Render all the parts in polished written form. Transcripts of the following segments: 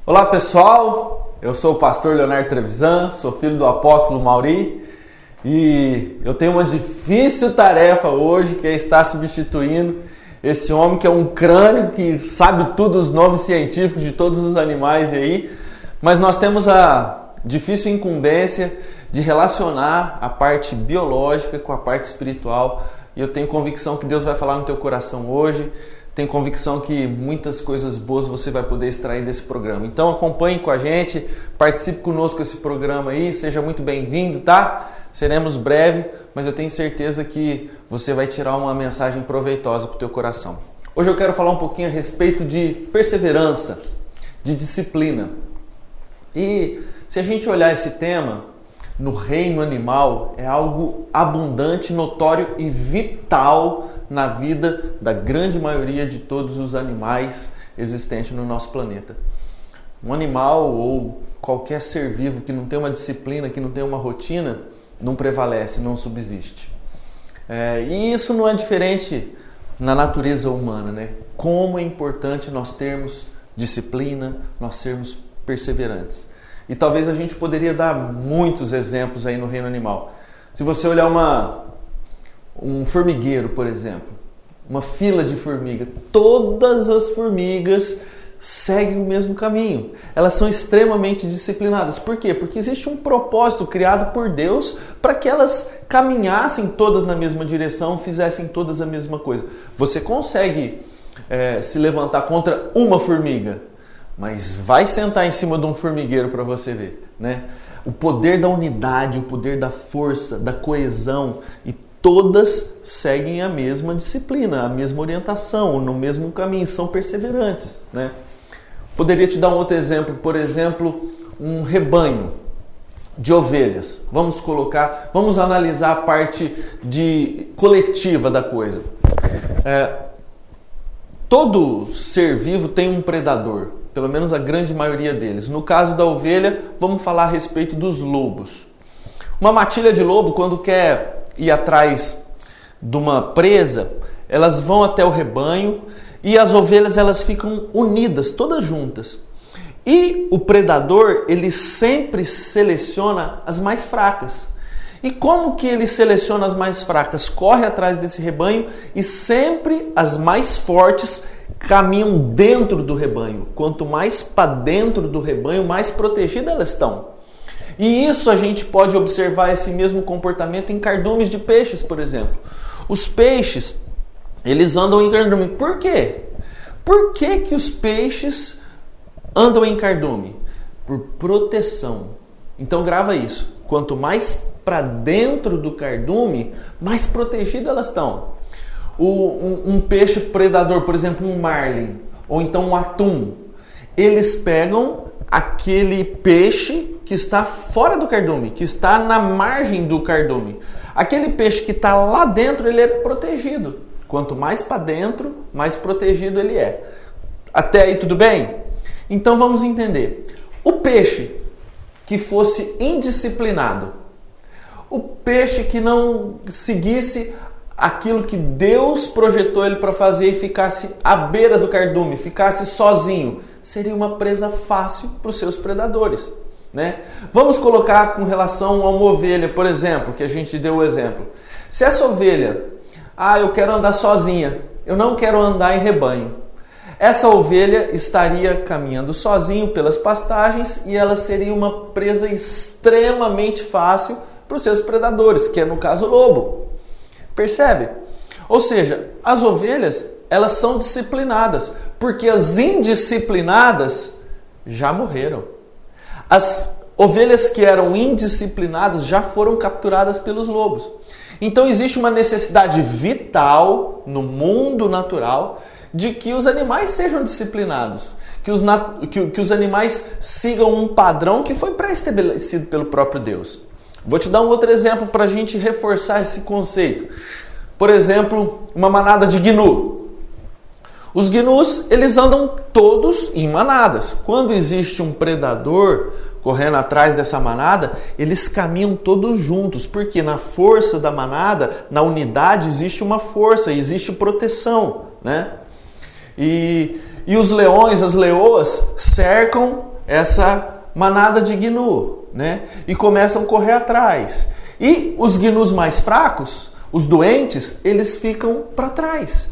Olá pessoal, eu sou o pastor Leonardo Trevisan, sou filho do apóstolo Mauri e eu tenho uma difícil tarefa hoje, que é estar substituindo esse homem que é um crânio, que sabe tudo os nomes científicos de todos os animais aí, mas nós temos a difícil incumbência de relacionar a parte biológica com a parte espiritual e eu tenho convicção que Deus vai falar no teu coração hoje. Tenho convicção que muitas coisas boas você vai poder extrair desse programa. Então acompanhe com a gente, participe conosco desse programa aí, seja muito bem-vindo, tá? Seremos breve, mas eu tenho certeza que você vai tirar uma mensagem proveitosa para o teu coração. Hoje eu quero falar um pouquinho a respeito de perseverança, de disciplina. E se a gente olhar esse tema, no reino animal é algo abundante, notório e vital na vida da grande maioria de todos os animais existentes no nosso planeta. Um animal ou qualquer ser vivo que não tem uma disciplina, que não tem uma rotina, não prevalece, não subsiste. E isso não é diferente na natureza humana, né? Como é importante nós termos disciplina, nós sermos perseverantes. E talvez a gente poderia dar muitos exemplos aí no reino animal. Se você olhar um formigueiro, por exemplo, uma fila de formiga, todas as formigas seguem o mesmo caminho. Elas são extremamente disciplinadas. Por quê? Porque existe um propósito criado por Deus para que elas caminhassem todas na mesma direção, fizessem todas a mesma coisa. Você consegue se levantar contra uma formiga, mas vai sentar em cima de um formigueiro para você ver, né? O poder da unidade, o poder da força, da coesão, e todas seguem a mesma disciplina, a mesma orientação, no mesmo caminho, são perseverantes, né? Poderia te dar um outro exemplo, por exemplo, um rebanho de ovelhas. Vamos analisar a parte coletiva da coisa. Todo ser vivo tem um predador, pelo menos a grande maioria deles. No caso da ovelha, vamos falar a respeito dos lobos. Uma matilha de lobo, quando quer ir atrás de uma presa, elas vão até o rebanho e as ovelhas elas ficam unidas, todas juntas. E o predador, ele sempre seleciona as mais fracas. E como que ele seleciona as mais fracas? Corre atrás desse rebanho e sempre as mais fortes caminham dentro do rebanho. Quanto mais para dentro do rebanho, mais protegidas elas estão. E isso a gente pode observar esse mesmo comportamento em cardumes de peixes, por exemplo. Os peixes, eles andam em cardume. Por quê? Por que que os peixes andam em cardume? Por proteção. Então grava isso. Quanto mais para dentro do cardume, mais protegidas elas estão. Um peixe predador, por exemplo, um marlin, ou então um atum, eles pegam aquele peixe que está fora do cardume, que está na margem do cardume. Aquele peixe que está lá dentro, ele é protegido. Quanto mais para dentro, mais protegido ele é. Até aí tudo bem? Então vamos entender. O peixe que fosse indisciplinado, o peixe que não seguisse aquilo que Deus projetou ele para fazer e ficasse à beira do cardume, ficasse sozinho, seria uma presa fácil para os seus predadores, né? Vamos colocar com relação a uma ovelha, por exemplo, que a gente deu o exemplo. Se essa ovelha, eu quero andar sozinha, eu não quero andar em rebanho. Essa ovelha estaria caminhando sozinho pelas pastagens e ela seria uma presa extremamente fácil para os seus predadores, que é no caso o lobo. Percebe? Ou seja, as ovelhas, elas são disciplinadas, porque as indisciplinadas já morreram. As ovelhas que eram indisciplinadas já foram capturadas pelos lobos. Então existe uma necessidade vital no mundo natural de que os animais sejam disciplinados, que os animais sigam um padrão que foi pré-estabelecido pelo próprio Deus. Vou te dar um outro exemplo para a gente reforçar esse conceito. Por exemplo, uma manada de gnu. Os gnus, eles andam todos em manadas. Quando existe um predador correndo atrás dessa manada, eles caminham todos juntos, porque na força da manada, na unidade, existe uma força, existe proteção, né? E os leões, as leoas, cercam essa manada de gnu, né? E começam a correr atrás. E os gnus mais fracos, os doentes, eles ficam para trás.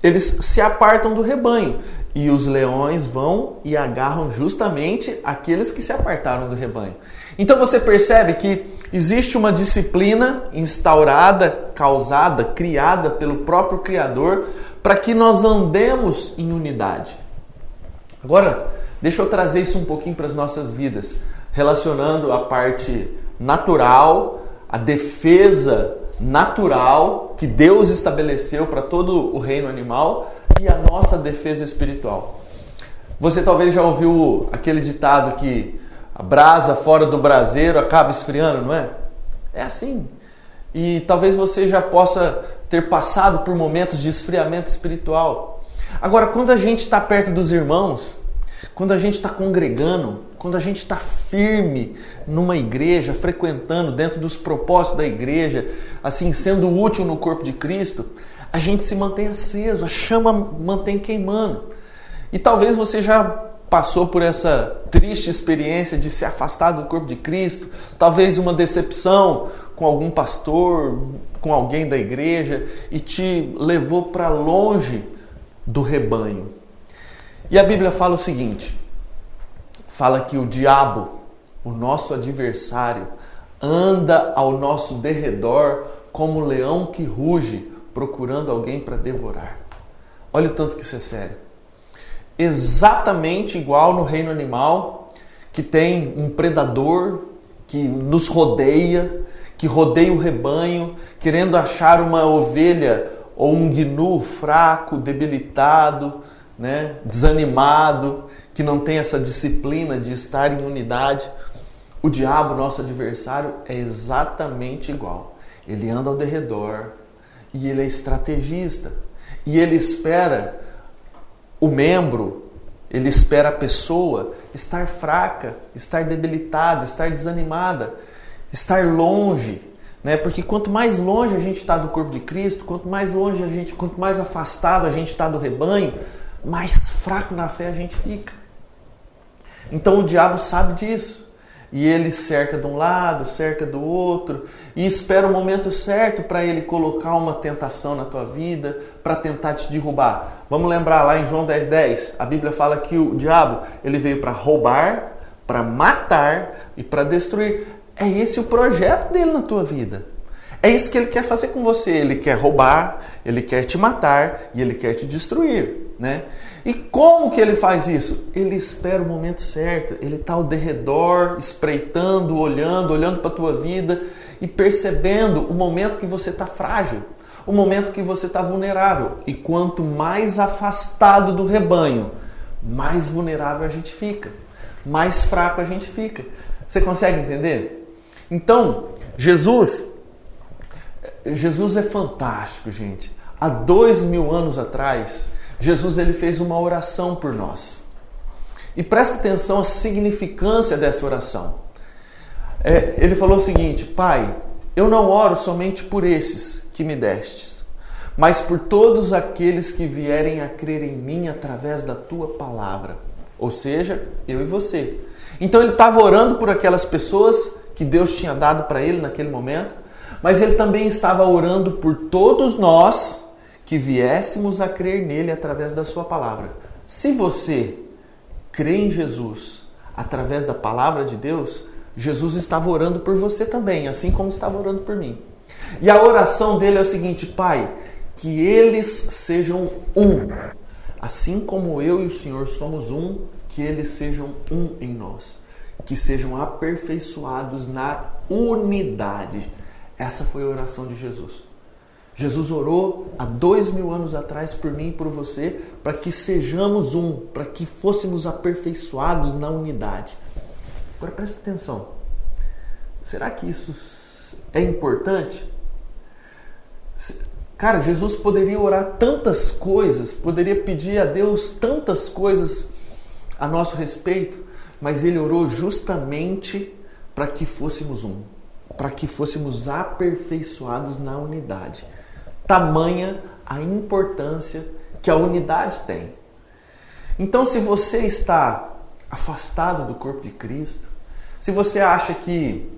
Eles se apartam do rebanho. E os leões vão e agarram justamente aqueles que se apartaram do rebanho. Então você percebe que existe uma disciplina instaurada, causada, criada pelo próprio Criador para que nós andemos em unidade. Agora, deixa eu trazer isso um pouquinho para as nossas vidas, relacionando a parte natural, a defesa natural que Deus estabeleceu para todo o reino animal e a nossa defesa espiritual. Você talvez já ouviu aquele ditado que a brasa fora do braseiro acaba esfriando, não é? É assim. E talvez você já possa ter passado por momentos de esfriamento espiritual. Agora, quando a gente está perto dos irmãos, quando a gente está congregando, quando a gente está firme numa igreja, frequentando dentro dos propósitos da igreja, assim, sendo útil no corpo de Cristo, a gente se mantém aceso, a chama mantém queimando. E talvez você já passou por essa triste experiência de se afastar do corpo de Cristo, talvez uma decepção com algum pastor, com alguém da igreja, e te levou para longe do rebanho. E a Bíblia fala o seguinte, fala que o diabo, o nosso adversário, anda ao nosso derredor como um leão que ruge, procurando alguém para devorar. Olha o tanto que isso é sério. Exatamente igual no reino animal, que tem um predador que nos rodeia, que rodeia o rebanho, querendo achar uma ovelha ou um gnu fraco, debilitado, né, desanimado, que não tem essa disciplina de estar em unidade. O diabo, nosso adversário, é exatamente igual. Ele anda ao derredor e ele é estrategista. E ele espera o membro, ele espera a pessoa estar fraca, estar debilitada, estar desanimada, estar longe, né? Porque quanto mais longe a gente está do corpo de Cristo, quanto mais afastado a gente está do rebanho, mais fraco na fé a gente fica. Então o diabo sabe disso. E ele cerca de um lado, cerca do outro e espera o momento certo para ele colocar uma tentação na tua vida, para tentar te derrubar. Vamos lembrar lá em João 10:10, a Bíblia fala que o diabo ele veio para roubar, para matar e para destruir. É esse o projeto dele na tua vida. É isso que ele quer fazer com você. Ele quer roubar, ele quer te matar e ele quer te destruir, né? E como que ele faz isso? Ele espera o momento certo. Ele está ao derredor, espreitando, olhando para a tua vida e percebendo o momento que você está frágil, o momento que você está vulnerável. E quanto mais afastado do rebanho, mais vulnerável a gente fica, mais fraco a gente fica. Você consegue entender? Então, Jesus é fantástico, gente. Há 2000 anos atrás, Jesus ele fez uma oração por nós. E presta atenção à significância dessa oração. Ele falou o seguinte: Pai, eu não oro somente por esses que me destes, mas por todos aqueles que vierem a crer em mim através da tua palavra. Ou seja, eu e você. Então ele estava orando por aquelas pessoas que Deus tinha dado para ele naquele momento, mas ele também estava orando por todos nós que viéssemos a crer nele através da sua palavra. Se você crê em Jesus através da palavra de Deus, Jesus estava orando por você também, assim como estava orando por mim. E a oração dele é o seguinte: Pai, que eles sejam um, assim como eu e o Senhor somos um, que eles sejam um em nós, que sejam aperfeiçoados na unidade. Essa foi a oração de Jesus. Jesus orou há 2000 anos atrás por mim e por você, para que sejamos um, para que fôssemos aperfeiçoados na unidade. Agora presta atenção. Será que isso é importante? Cara, Jesus poderia orar tantas coisas, poderia pedir a Deus tantas coisas a nosso respeito, mas ele orou justamente para que fôssemos um, para que fôssemos aperfeiçoados na unidade. Tamanha a importância que a unidade tem. Então, se você está afastado do corpo de Cristo, se você acha que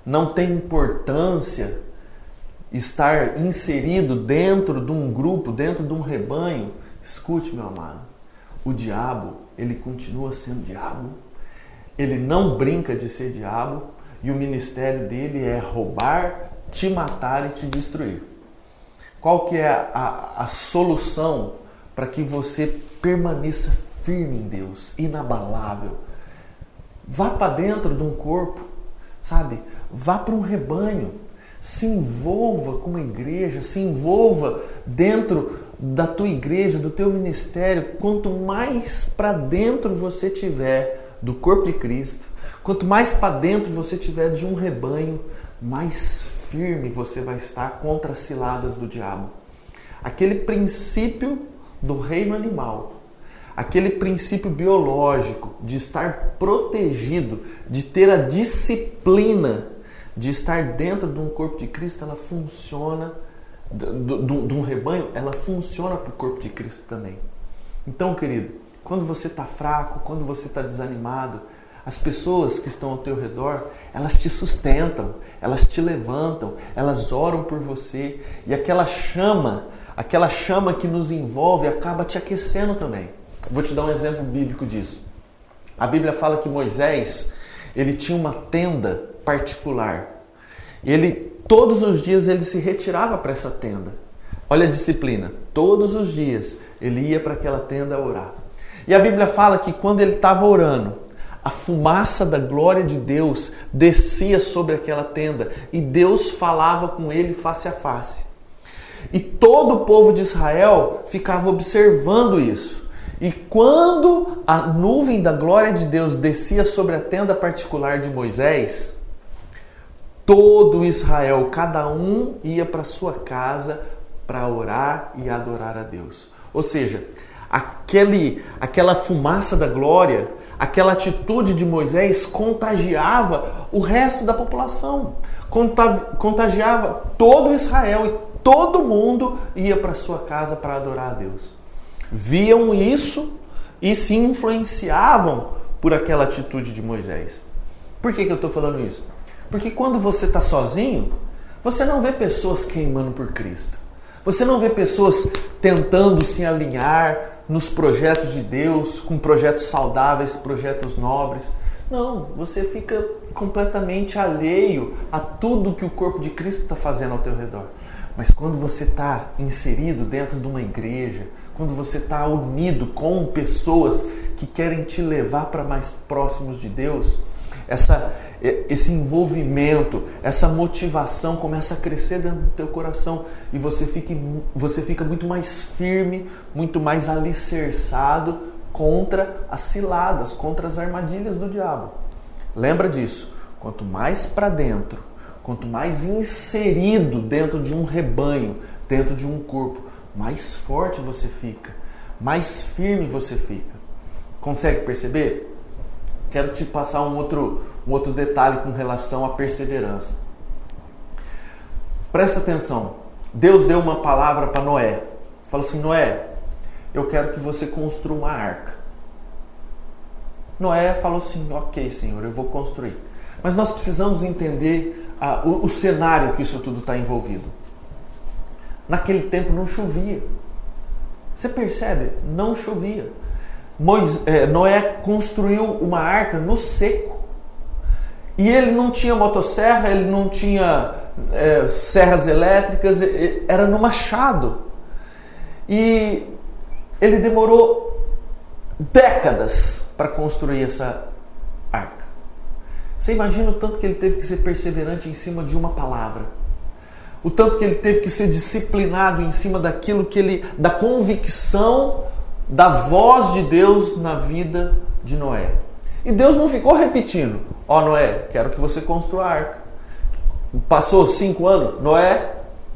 não tem importância estar inserido dentro de um grupo, dentro de um rebanho, escute, meu amado, o diabo, ele continua sendo diabo, ele não brinca de ser diabo e o ministério dele é roubar, te matar e te destruir. Qual que é a solução para que você permaneça firme em Deus, inabalável? Vá para dentro de um corpo, sabe? Vá para um rebanho, se envolva com uma igreja, se envolva dentro da tua igreja, do teu ministério. Quanto mais para dentro você tiver do corpo de Cristo, quanto mais para dentro você tiver de um rebanho, mais firme você vai estar contra as ciladas do diabo. Aquele princípio do reino animal, aquele princípio biológico de estar protegido, de ter a disciplina de estar dentro de um corpo de Cristo, ela funciona, de um rebanho, ela funciona para o corpo de Cristo também. Então, querido, quando você está fraco, quando você está desanimado, as pessoas que estão ao teu redor, elas te sustentam, elas te levantam, elas oram por você e aquela chama que nos envolve acaba te aquecendo também. Vou te dar um exemplo bíblico disso. A Bíblia fala que Moisés, ele tinha uma tenda particular. Todos os dias ele se retirava para essa tenda. Olha a disciplina. Todos os dias ele ia para aquela tenda orar. E a Bíblia fala que quando ele estava orando, a fumaça da glória de Deus descia sobre aquela tenda e Deus falava com ele face a face. E todo o povo de Israel ficava observando isso. E quando a nuvem da glória de Deus descia sobre a tenda particular de Moisés, todo Israel, cada um ia para sua casa para orar e adorar a Deus. Ou seja, aquela fumaça da glória, aquela atitude de Moisés contagiava o resto da população, contagiava todo Israel e todo mundo ia para sua casa para adorar a Deus. Viam isso e se influenciavam por aquela atitude de Moisés. Por que eu estou falando isso? Porque quando você está sozinho, você não vê pessoas queimando por Cristo. Você não vê pessoas tentando se alinhar nos projetos de Deus, com projetos saudáveis, projetos nobres. Não, você fica completamente alheio a tudo que o corpo de Cristo está fazendo ao teu redor. Mas quando você está inserido dentro de uma igreja, quando você está unido com pessoas que querem te levar para mais próximos de Deus, esse envolvimento, essa motivação começa a crescer dentro do teu coração e você fica muito mais firme, muito mais alicerçado contra as ciladas, contra as armadilhas do diabo. Lembra disso, quanto mais para dentro, quanto mais inserido dentro de um rebanho, dentro de um corpo, mais forte você fica, mais firme você fica. Consegue perceber? Quero te passar um outro detalhe com relação à perseverança. Presta atenção. Deus deu uma palavra para Noé. Falou assim: Noé, eu quero que você construa uma arca. Noé falou assim: ok, Senhor, eu vou construir. Mas nós precisamos entender o cenário que isso tudo está envolvido. Naquele tempo não chovia. Você percebe? Não chovia. Noé construiu uma arca no seco. E ele não tinha motosserra, ele não tinha serras elétricas, era no machado. E ele demorou décadas para construir essa arca. Você imagina o tanto que ele teve que ser perseverante em cima de uma palavra. O tanto que ele teve que ser disciplinado em cima daquilo da convicção da voz de Deus na vida de Noé. E Deus não ficou repetindo: ó, Noé, quero que você construa a arca. Passou 5 anos, Noé,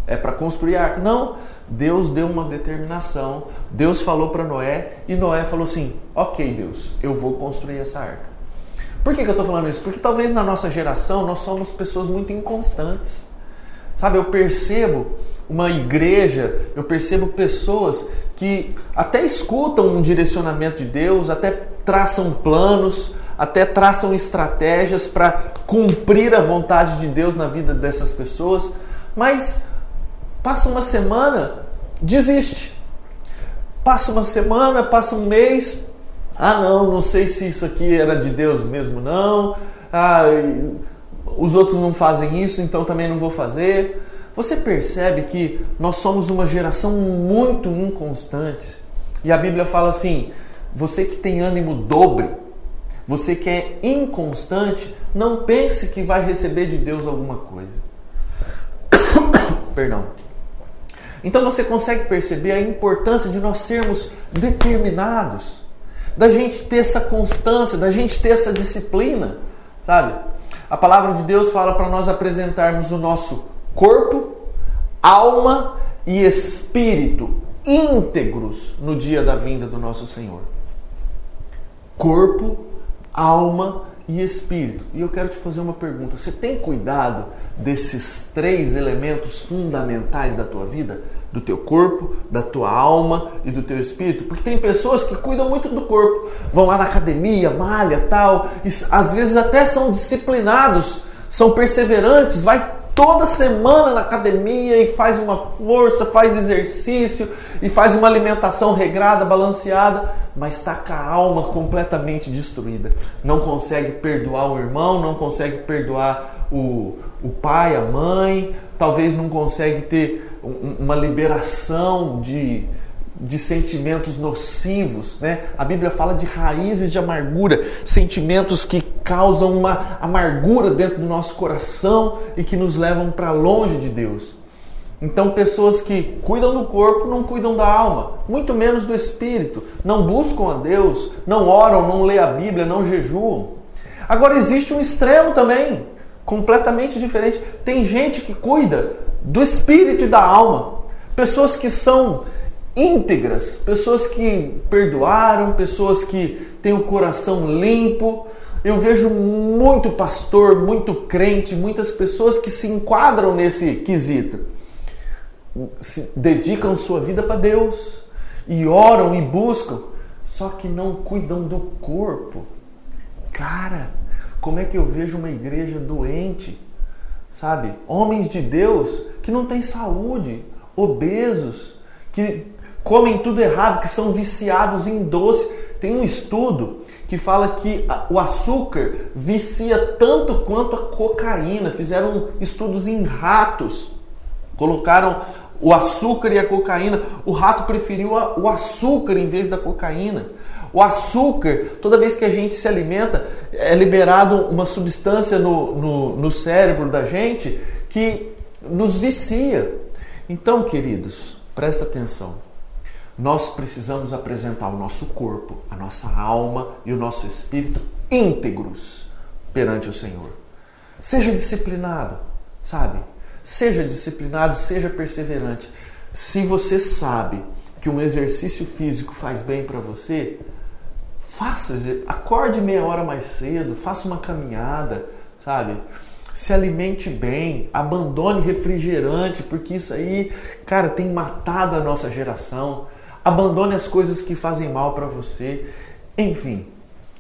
é para construir a arca. Não, Deus deu uma determinação, Deus falou para Noé e Noé falou assim: ok, Deus, eu vou construir essa arca. Por que eu estou falando isso? Porque talvez na nossa geração nós somos pessoas muito inconstantes. Sabe, eu percebo uma igreja, eu percebo pessoas que até escutam um direcionamento de Deus, até traçam planos, até traçam estratégias para cumprir a vontade de Deus na vida dessas pessoas, mas passa uma semana, desiste. Passa uma semana, passa um mês, não sei se isso aqui era de Deus mesmo não, os outros não fazem isso, então também não vou fazer. Você percebe que nós somos uma geração muito inconstante. E a Bíblia fala assim, você que tem ânimo dobre, você que é inconstante, não pense que vai receber de Deus alguma coisa. Perdão. Então você consegue perceber a importância de nós sermos determinados, da gente ter essa constância, da gente ter essa disciplina, sabe? A palavra de Deus fala para nós apresentarmos o nosso corpo, alma e espírito íntegros no dia da vinda do nosso Senhor. Corpo, alma e espírito. E eu quero te fazer uma pergunta. Você tem cuidado desses 3 elementos fundamentais da tua vida? Do teu corpo, da tua alma e do teu espírito? Porque tem pessoas que cuidam muito do corpo. Vão lá na academia, malha, tal. E às vezes até são disciplinados, são perseverantes, vai toda semana na academia e faz uma força, faz exercício e faz uma alimentação regrada, balanceada, mas está com a alma completamente destruída. Não consegue perdoar o irmão, não consegue perdoar o pai, a mãe, talvez não consegue ter uma liberação de sentimentos nocivos, né? A Bíblia fala de raízes de amargura, sentimentos que causam uma amargura dentro do nosso coração e que nos levam para longe de Deus. Então, pessoas que cuidam do corpo não cuidam da alma, muito menos do espírito, não buscam a Deus, não oram, não lêem a Bíblia, não jejuam. Agora, existe um extremo também, completamente diferente. Tem gente que cuida do espírito e da alma, pessoas que são íntegras, pessoas que perdoaram, pessoas que têm o coração limpo. Eu vejo muito pastor, muito crente, muitas pessoas que se enquadram nesse quesito. Se dedicam sua vida para Deus e oram e buscam, só que não cuidam do corpo. Cara, como é que eu vejo uma igreja doente, sabe? Homens de Deus que não têm saúde, obesos, que comem tudo errado, que são viciados em doce. Tem um estudo que fala que o açúcar vicia tanto quanto a cocaína. Fizeram estudos em ratos, colocaram o açúcar e a cocaína. O rato preferiu o açúcar em vez da cocaína. O açúcar, toda vez que a gente se alimenta, é liberado uma substância no cérebro da gente que nos vicia. Então, queridos, presta atenção. Nós precisamos apresentar o nosso corpo, a nossa alma e o nosso espírito íntegros perante o Senhor. Seja disciplinado, sabe? Seja disciplinado, seja perseverante. Se você sabe que um exercício físico faz bem para você, acorde meia hora mais cedo, faça uma caminhada, sabe? Se alimente bem, abandone refrigerante, porque isso aí, cara, tem matado a nossa geração. Abandone as coisas que fazem mal para você. Enfim,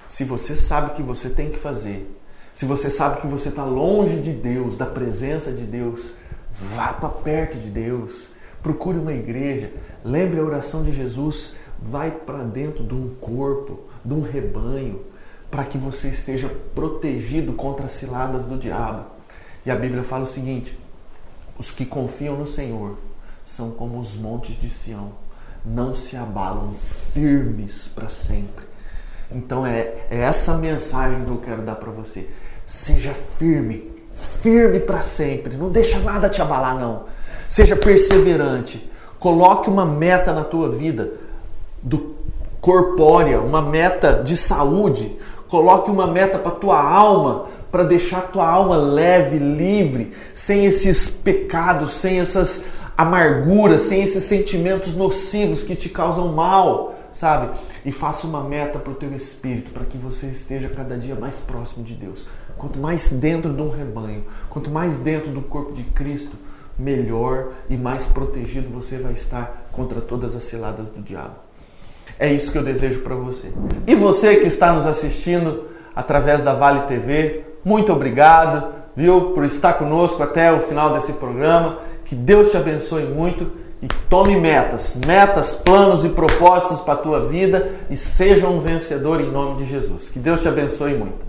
se você sabe o que você tem que fazer, se você sabe que você está longe de Deus, da presença de Deus, vá para perto de Deus. Procure uma igreja. Lembre a oração de Jesus. Vai para dentro de um corpo, de um rebanho, para que você esteja protegido contra as ciladas do diabo. E a Bíblia fala o seguinte: os que confiam no Senhor são como os montes de Sião, não se abalam, firmes para sempre. Então é essa mensagem que eu quero dar para você. Seja firme, firme para sempre. Não deixa nada te abalar, não. Seja perseverante. Coloque uma meta na tua vida corpórea, uma meta de saúde. Coloque uma meta para tua alma, para deixar tua alma leve, livre, sem esses pecados, sem essas amarguras, sem esses sentimentos nocivos que te causam mal, sabe? E faça uma meta para o teu espírito, para que você esteja cada dia mais próximo de Deus. Quanto mais dentro de um rebanho, quanto mais dentro do corpo de Cristo, melhor e mais protegido você vai estar contra todas as ciladas do diabo. É isso que eu desejo para você. E você que está nos assistindo através da Vale TV, muito obrigado, viu, por estar conosco até o final desse programa. Que Deus te abençoe muito e tome metas, planos e propósitos para a tua vida e seja um vencedor em nome de Jesus. Que Deus te abençoe muito.